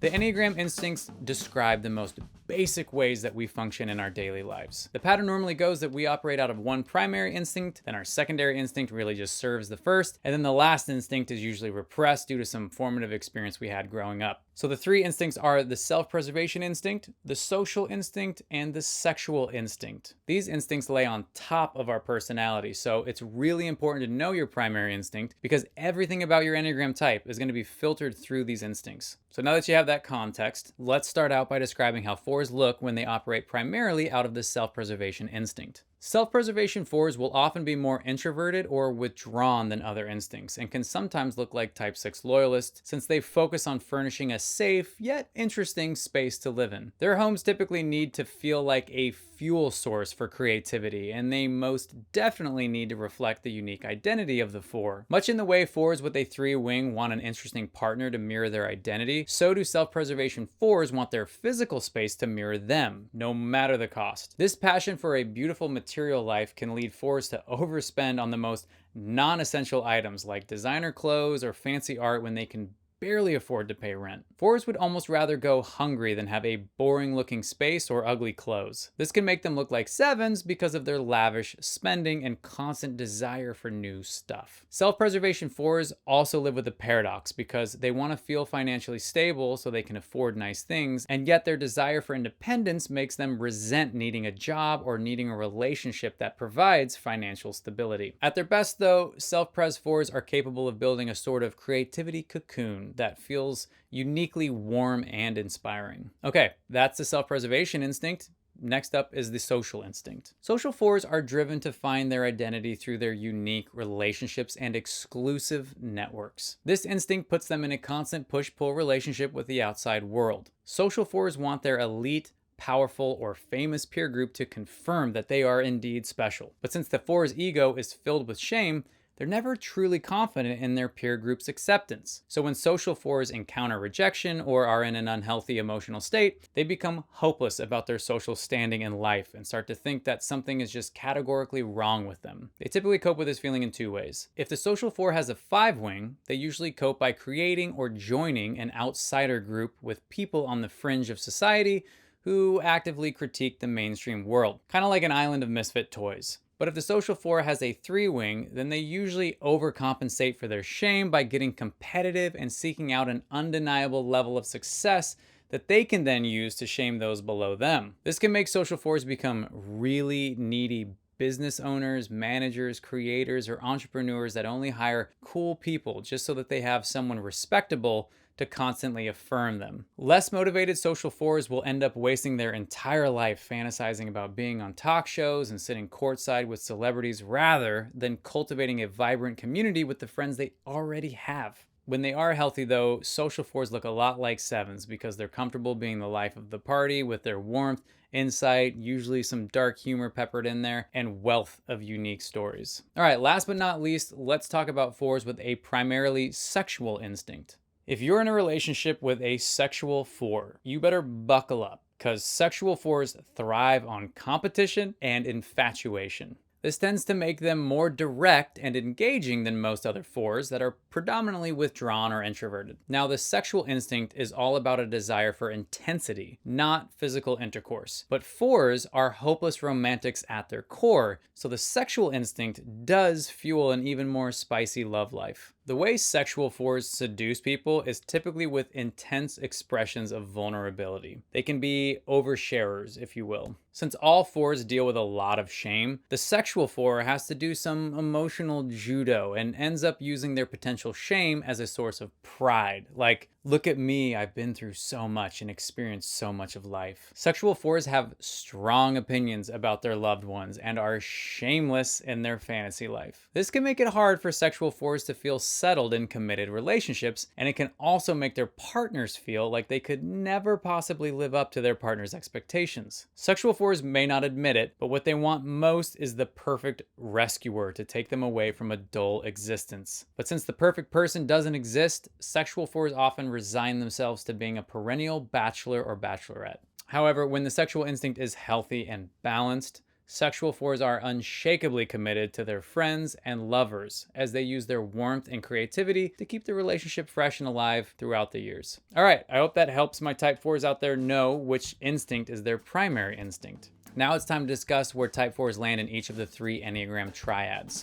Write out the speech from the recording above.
The Enneagram instincts describe the most basic ways that we function in our daily lives. The pattern normally goes that we operate out of one primary instinct, then our secondary instinct really just serves the first, and then the last instinct is usually repressed due to some formative experience we had growing up. So the three instincts are the self-preservation instinct, the social instinct, and the sexual instinct. These instincts lay on top of our personality, so it's really important to know your primary instinct because everything about your Enneagram type is going to be filtered through these instincts. So now that you have that context, let's start out by describing how fours look when they operate primarily out of the self-preservation instinct. Self-preservation fours will often be more introverted or withdrawn than other instincts and can sometimes look like type 6 loyalists since they focus on furnishing a safe yet interesting space to live in. Their homes typically need to feel like a fuel source for creativity, and they most definitely need to reflect the unique identity of the four. Much in the way fours with a 3 wing want an interesting partner to mirror their identity, so do self-preservation fours want their physical space to mirror them, no matter the cost. This passion for a beautiful material life can lead fours to overspend on the most non-essential items like designer clothes or fancy art when they can barely afford to pay rent. Fours would almost rather go hungry than have a boring looking space or ugly clothes. This can make them look like 7s because of their lavish spending and constant desire for new stuff. Self-preservation fours also live with a paradox because they want to feel financially stable so they can afford nice things, and yet their desire for independence makes them resent needing a job or needing a relationship that provides financial stability. At their best though, self-pres fours are capable of building a sort of creativity cocoon that feels uniquely warm and inspiring. Okay, that's the self-preservation instinct. Next up is the social instinct. Social fours are driven to find their identity through their unique relationships and exclusive networks. This instinct puts them in a constant push-pull relationship with the outside world. Social fours want their elite, powerful, or famous peer group to confirm that they are indeed special. But since the four's ego is filled with shame, they're never truly confident in their peer group's acceptance. So when social fours encounter rejection or are in an unhealthy emotional state, they become hopeless about their social standing in life and start to think that something is just categorically wrong with them. They typically cope with this feeling in 2 ways. If the social four has a 5 wing, they usually cope by creating or joining an outsider group with people on the fringe of society who actively critique the mainstream world, kind of like an island of misfit toys. But if the social four has a 3 wing, then they usually overcompensate for their shame by getting competitive and seeking out an undeniable level of success that they can then use to shame those below them. This can make social fours become really needy business owners, managers, creators, or entrepreneurs that only hire cool people just so that they have someone respectable to constantly affirm them. Less motivated social fours will end up wasting their entire life fantasizing about being on talk shows and sitting courtside with celebrities rather than cultivating a vibrant community with the friends they already have. When they are healthy though, social fours look a lot like 7s because they're comfortable being the life of the party with their warmth, insight, usually some dark humor peppered in there, and wealth of unique stories. All right, last but not least, let's talk about fours with a primarily sexual instinct. If you're in a relationship with a sexual four, you better buckle up because sexual fours thrive on competition and infatuation. This tends to make them more direct and engaging than most other fours that are predominantly withdrawn or introverted. Now, the sexual instinct is all about a desire for intensity, not physical intercourse. But fours are hopeless romantics at their core, so the sexual instinct does fuel an even more spicy love life. The way sexual fours seduce people is typically with intense expressions of vulnerability. They can be oversharers, if you will. Since all fours deal with a lot of shame, the sexual four has to do some emotional judo and ends up using their potential shame as a source of pride. Like, look at me, I've been through so much and experienced so much of life. Sexual fours have strong opinions about their loved ones and are shameless in their fantasy life. This can make it hard for sexual fours to feel settled in committed relationships, and it can also make their partners feel like they could never possibly live up to their partner's expectations. Sexual fours may not admit it, but what they want most is the perfect rescuer to take them away from a dull existence. But since the perfect person doesn't exist, sexual fours often resign themselves to being a perennial bachelor or bachelorette. However, when the sexual instinct is healthy and balanced, Sexual 4s are unshakably committed to their friends and lovers as they use their warmth and creativity to keep the relationship fresh and alive throughout the years. All right, I hope that helps my type 4s out there know which instinct is their primary instinct. Now it's time to discuss where type 4s land in each of the 3 Enneagram triads.